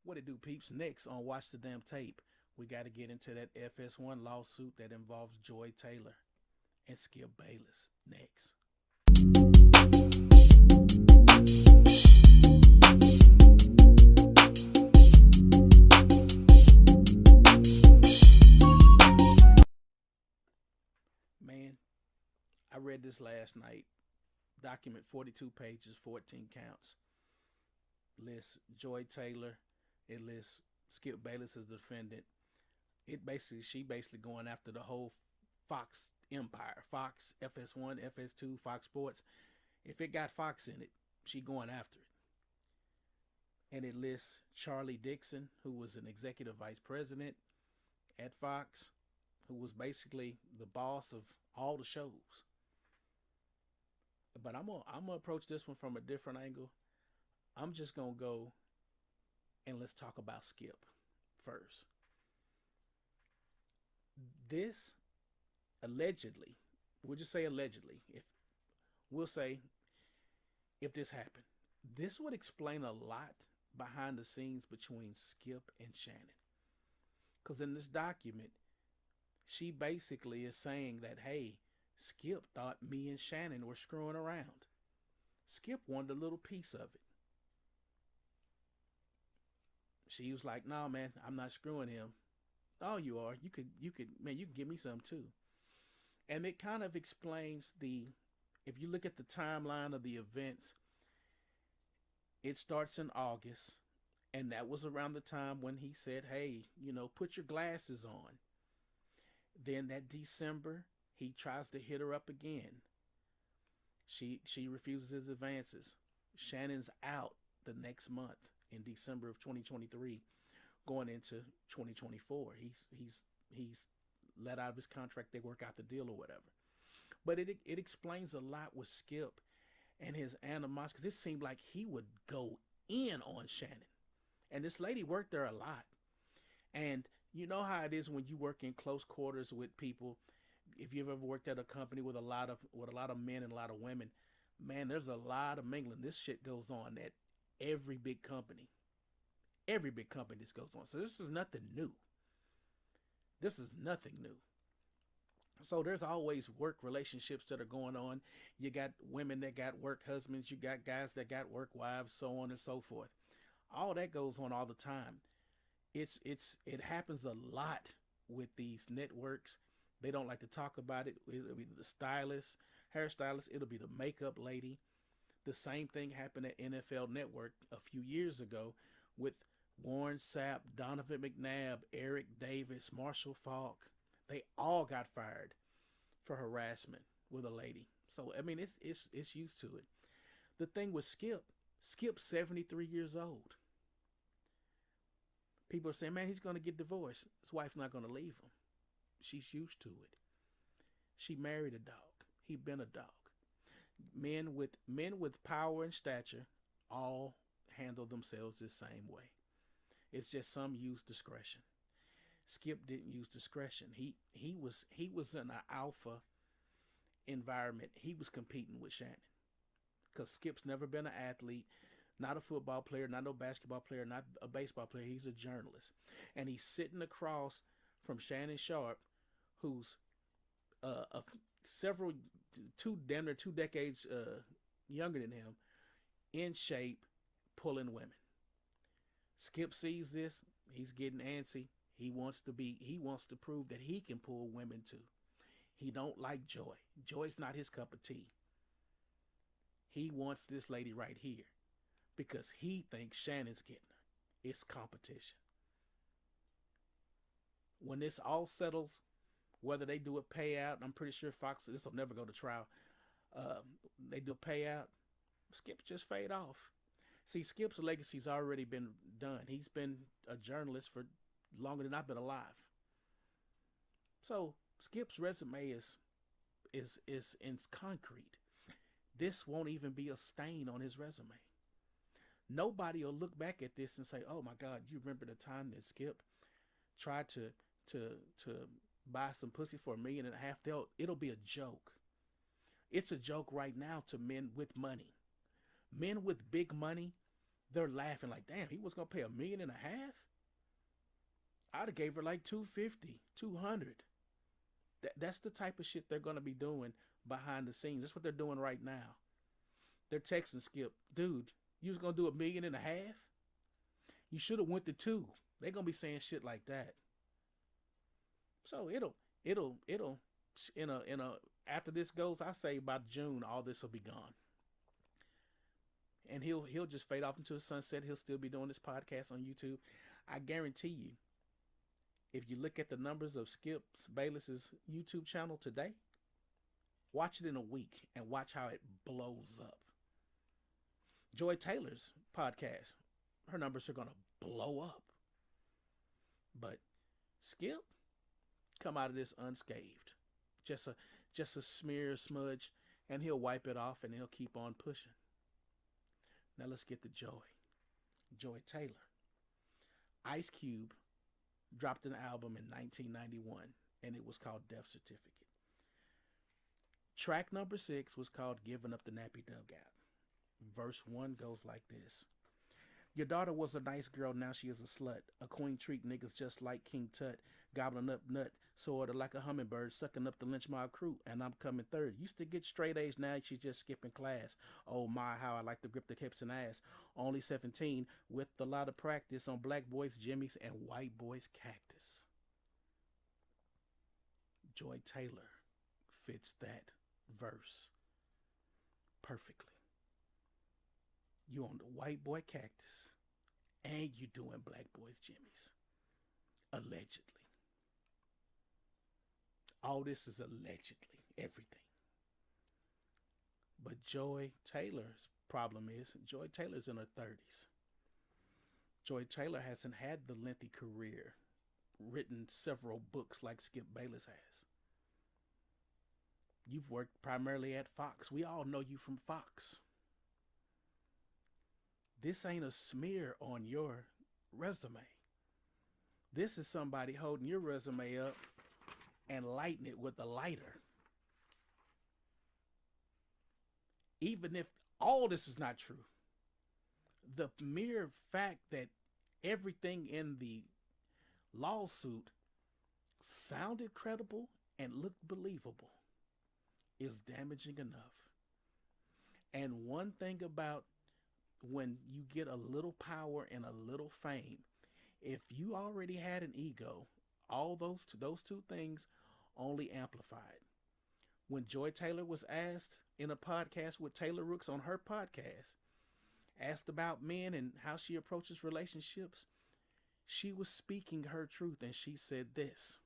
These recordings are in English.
What it do, peeps? Next on Watch the Damn Tape, we got to get into that FS1 lawsuit that involves Joy Taylor and Skip Bayless. Next. Man, I read this last night. Document 42 pages, 14 counts. Lists Joy Taylor. It lists Skip Bayless as the defendant. She basically going after the whole Fox empire. Fox, FS1, FS2, Fox Sports. If it got Fox in it, she going after it. And it lists Charlie Dixon, who was an executive vice president at Fox, who was basically the boss of all the shows. But I'm gonna approach this one from a different angle. I'm just gonna go and let's talk about Skip first. This allegedly, we'll just say allegedly, if we'll say if this happened, this would explain a lot behind the scenes between Skip and Shannon. Because in this document, she basically is saying that, hey, Skip thought me and Shannon were screwing around. Skip wanted a little piece of it. She was like, "No, man, I'm not screwing him." "Oh, you are. Man, you can give me some too." And it kind of explains if you look at the timeline of the events, it starts in August, and that was around the time when he said, "Hey, put your glasses on." Then that December, he tries to hit her up again. She refuses his advances. Shannon's out the next month in December of 2023, going into 2024. He's let out of his contract. They work out the deal or whatever. But it explains a lot with Skip and his animosity, because it seemed like he would go in on Shannon. And this lady worked there a lot. And you know how it is when you work in close quarters with people. If you've ever worked at a company with a lot of men and a lot of women, man, there's a lot of mingling. This shit goes on at every big company. Every big company this goes on. So this is nothing new. This is nothing new. So there's always work relationships that are going on. You got women that got work husbands, you got guys that got work wives, so on and so forth. All that goes on all the time. It happens a lot with these networks. They don't like to talk about it. It'll be the stylist, hairstylist, it'll be the makeup lady. The same thing happened at NFL Network a few years ago with Warren Sapp, Donovan McNabb, Eric Davis, Marshall Falk. They all got fired for harassment with a lady. So I mean, it's used to it. The thing with Skip's 73 years old. People are saying, man, he's gonna get divorced. His wife's not gonna leave him. She's used to it. She married a dog. He been a dog. Men with power and stature all handle themselves the same way. It's just some use discretion. Skip didn't use discretion. He was in an alpha environment. He was competing with Shannon, because Skip's never been an athlete, not a football player, not no basketball player, not a baseball player. He's a journalist, and he's sitting across from Shannon Sharp, who's a several damn near 2 decades younger than him, in shape, pulling women. Skip sees this. He's getting antsy. He wants to prove that he can pull women too. He don't like Joy. Joy's not his cup of tea. He wants this lady right here because he thinks Shannon's getting her. It's competition. When this all settles, whether they do a payout, I'm pretty sure Fox, this will never go to trial. They do a payout, Skip just fade off. See, Skip's legacy's already been done. He's been a journalist for longer than I've been alive. So Skip's resume is in concrete. This won't even be a stain on his resume. Nobody will look back at this and say, "Oh my God, you remember the time that Skip tried to buy some pussy for $1.5 million?" It'll be a joke. It's a joke right now to men with money. Men with big money, They're laughing like, damn, he was gonna pay $1.5 million. I'd have gave her like 250, 200. That's the type of shit they're gonna be doing behind the scenes. That's what they're doing right now. They're texting Skip, dude, you was gonna do $1.5 million? You should have went to two. They're gonna be saying shit like that. So it'll in a after this goes, I say by June all this will be gone. And he'll just fade off into the sunset. He'll still be doing this podcast on YouTube. I guarantee you, if you look at the numbers of Skip Bayless's YouTube channel today, watch it in a week and watch how it blows up. Joy Taylor's podcast, her numbers are gonna blow up. But Skip come out of this unscathed. Just a smear smudge, and he'll wipe it off and he'll keep on pushing. Now let's get to Joy. Joy Taylor. Ice Cube dropped an album in 1991, and it was called Death Certificate. Track number 6 was called Giving Up the Nappy Dugout. Verse 1 goes like this. Your daughter was a nice girl, now she is a slut. A queen treat niggas just like King Tut. Gobbling up nut, sorta like a hummingbird, sucking up the lynch mob crew, and I'm coming third. Used to get straight A's, now she's just skipping class. Oh my, how I like to grip the hips and ass. Only 17, with a lot of practice on black boys' jimmies and white boys' cactus. Joy Taylor fits that verse perfectly. You on the white boy cactus, and you doing black boys' jimmies. Allegedly. All this is allegedly everything. But Joy Taylor's problem is Joy Taylor's in her 30s. Joy Taylor hasn't had the lengthy career, written several books like Skip Bayless has. You've worked primarily at Fox. We all know you from Fox. This ain't a smear on your resume. This is somebody holding your resume up and lighting it with a lighter. Even if all this is not true, the mere fact that everything in the lawsuit sounded credible and looked believable is damaging enough. And one thing about when you get a little power and a little fame, if you already had an ego, all those two things only amplified. When Joy Taylor was asked in a podcast with Taylor Rooks on her podcast, asked about men and how she approaches relationships, she was speaking her truth, and she said this.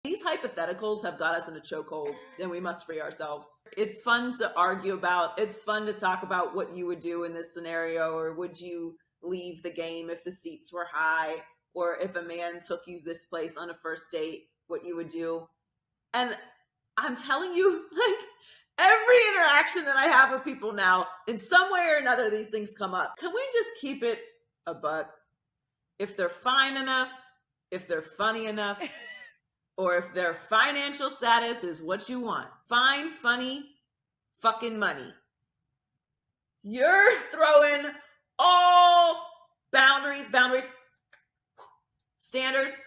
These hypotheticals have got us in a chokehold, and we must free ourselves. It's fun to argue about. It's fun to talk about what you would do in this scenario, or would you leave the game if the seats were high, or if a man took you this place on a first date, what you would do. And I'm telling you, like, every interaction that I have with people now, in some way or another, these things come up. Can we just keep it a buck? If they're fine enough, if they're funny enough, or if their financial status is what you want, fine, funny, fucking money, you're throwing all boundaries, standards,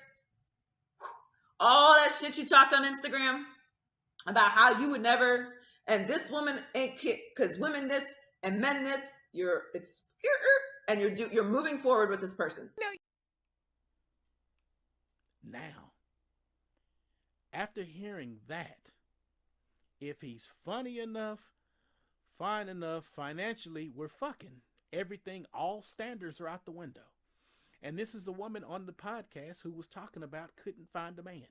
all that shit you talked on Instagram about how you would never, and this woman ain't because women this and men this, and you're moving forward with this person. Now, after hearing that, if he's funny enough, fine enough, financially, we're fucking. Everything, all standards are out the window. And this is a woman on the podcast who was talking about couldn't find a man.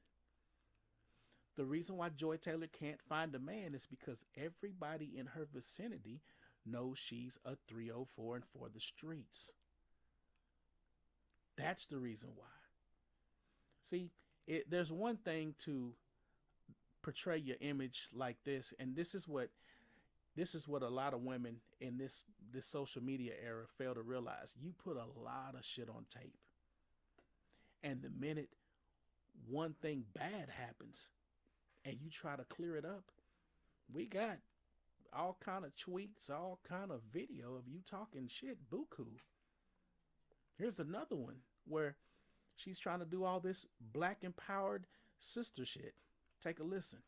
The reason why Joy Taylor can't find a man is because everybody in her vicinity knows she's a 304 and for the streets. That's the reason why. See, there's one thing to portray your image like this, and this is what a lot of women in this social media era fail to realize. You put a lot of shit on tape, and the minute one thing bad happens and you try to clear it up, we got all kind of tweets, all kind of video of you talking shit, buku. Here's another one where she's trying to do all this black empowered sister shit. Take a listen.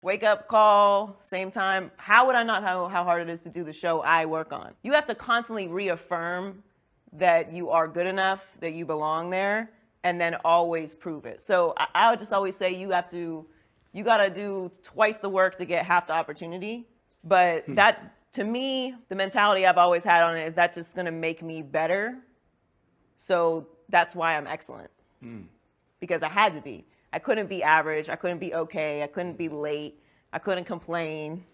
Wake up call, same time. How would I not know how hard it is to do the show I work on? You have to constantly reaffirm that you are good enough, that you belong there, and then always prove it. So I would just always say you gotta do twice the work to get half the opportunity. But that, to me, the mentality I've always had on it is that's just gonna make me better. So that's why I'm excellent. Because I had to be. I couldn't be average. I couldn't be okay. I couldn't be late. I couldn't complain.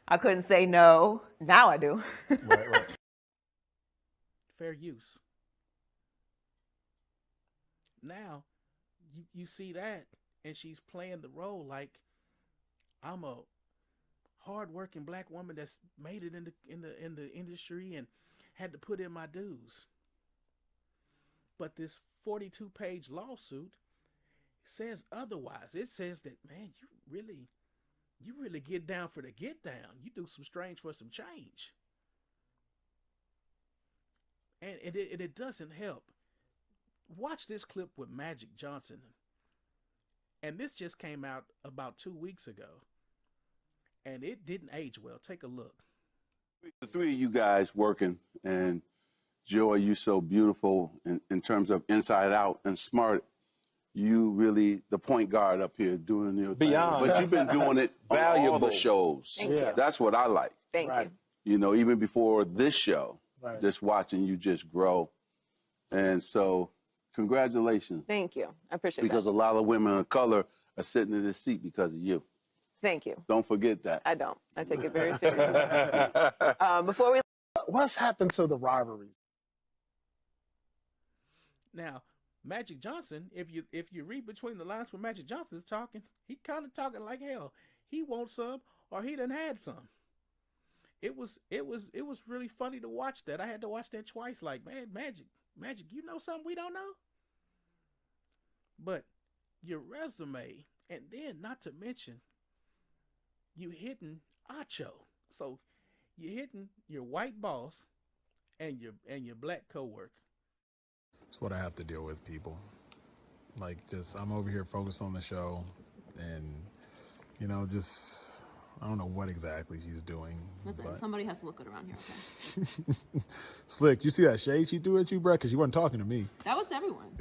I couldn't say no. Now I do. Right. Fair use. Now, you see that, and she's playing the role like I'm a hardworking black woman that's made it in the industry and had to put in my dues. But this 42-page lawsuit says otherwise. It says that, man, you really get down for the get down. You do some strange for some change. And it doesn't help. Watch this clip with Magic Johnson. And this just came out about 2 weeks ago. And it didn't age well. Take a look. The three of you guys working, and Joy, you so beautiful in terms of inside out and smart. You really the point guard up here doing your thing. Beyond. But you've been doing it on all Valuable. the shows. Thank you. That's what I like. Thank Right. you. You know, even before this show, Right. just watching you just grow. And so, congratulations. Thank you. I appreciate Because that. a lot of women of color are sitting in this seat because of you. Thank you. Don't forget that. I don't. I take it very seriously. Before we What's happened to the rivalries? Now, Magic Johnson, if you read between the lines when Magic Johnson's talking, he kind of talking like hell. He wants some, or he done had some. It was really funny to watch that. I had to watch that twice. Like, man, Magic, you know something we don't know. But your resume, and then not to mention, you hitting Acho. So you hitting your white boss and your black coworker. It's what I have to deal with, people. Like, just, I'm over here focused on the show, and, you know, just, I don't know what exactly she's doing. listen, but... somebody has to look good around here. Okay? Slick, you see that shade she threw at you, bro? Because you wasn't talking to me. That was everyone.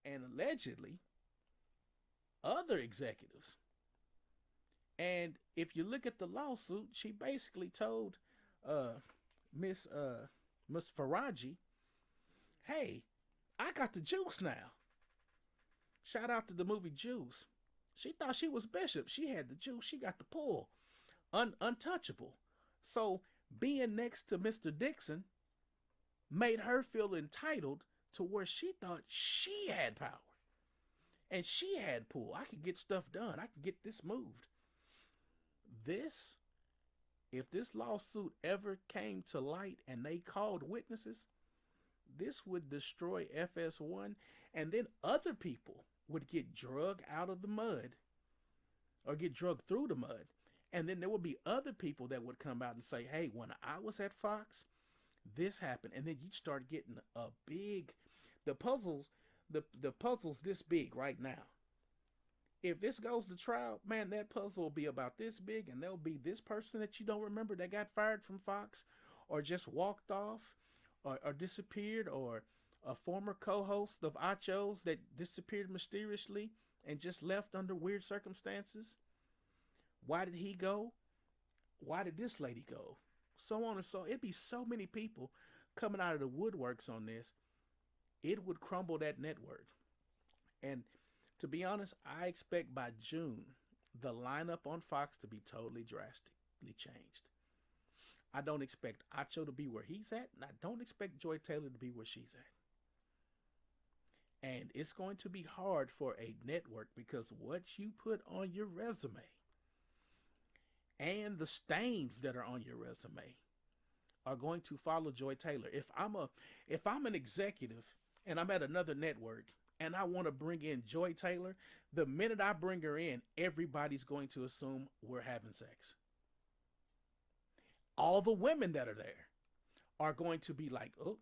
And allegedly, other executives. And if you look at the lawsuit, she basically told Miss Faraji, hey, I got the juice now. Shout out to the movie Juice. She thought she was Bishop. She had the juice. She got the pull. Untouchable. So being next to Mr. Dixon made her feel entitled to where she thought she had power. And she had pull. I could get stuff done. I could get this moved. If this lawsuit ever came to light and they called witnesses, this would destroy FS1, and then other people would get drug out of the mud or get drugged through the mud. And then there would be other people that would come out and say, hey, when I was at Fox, this happened. And then you'd start getting a big, the puzzle's this big right now. If this goes to trial, man, that puzzle will be about this big, and there'll be this person that you don't remember that got fired from Fox or just walked off or disappeared, or a former co-host of Acho's that disappeared mysteriously and just left under weird circumstances. Why did he go? Why did this lady go? So on and so. It'd be so many people coming out of the woodworks on this. It would crumble that network. And to be honest, I expect by June the lineup on Fox to be totally drastically changed. I don't expect Acho to be where he's at, and I don't expect Joy Taylor to be where she's at. And it's going to be hard for a network, because what you put on your resume and the stains that are on your resume are going to follow Joy Taylor. If I'm an executive and I'm at another network and I want to bring in Joy Taylor, the minute I bring her in, everybody's going to assume we're having sex. All the women that are there are going to be like, "Oh,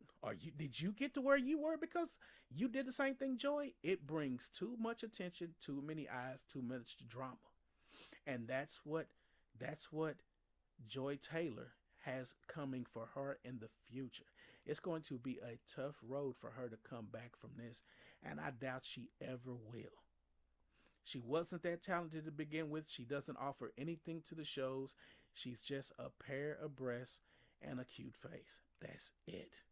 did you get to where you were because you did the same thing, Joy?" It brings too much attention, too many eyes, too much drama. And that's what Joy Taylor has coming for her in the future. It's going to be a tough road for her to come back from this, and I doubt she ever will. She wasn't that talented to begin with. She doesn't offer anything to the shows. She's just a pair of breasts and a cute face. That's it.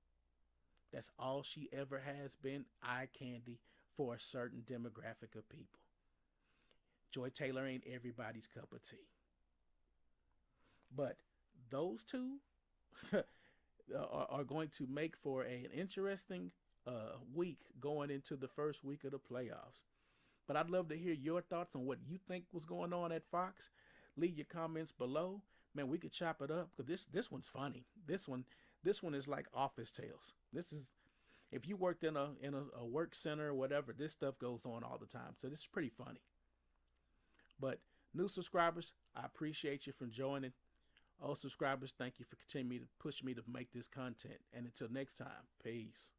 That's all she ever has been, eye candy for a certain demographic of people. Joy Taylor ain't everybody's cup of tea. But those two are going to make for an interesting week going into the first week of the playoffs. But I'd love to hear your thoughts on what you think was going on at Fox. Leave your comments below. Man, we could chop it up because this one's funny. This one is like Office Tales. This is, if you worked in a work center or whatever, this stuff goes on all the time. So this is pretty funny. But new subscribers, I appreciate you for joining. Old subscribers, thank you for continuing to push me to make this content. And until next time, peace.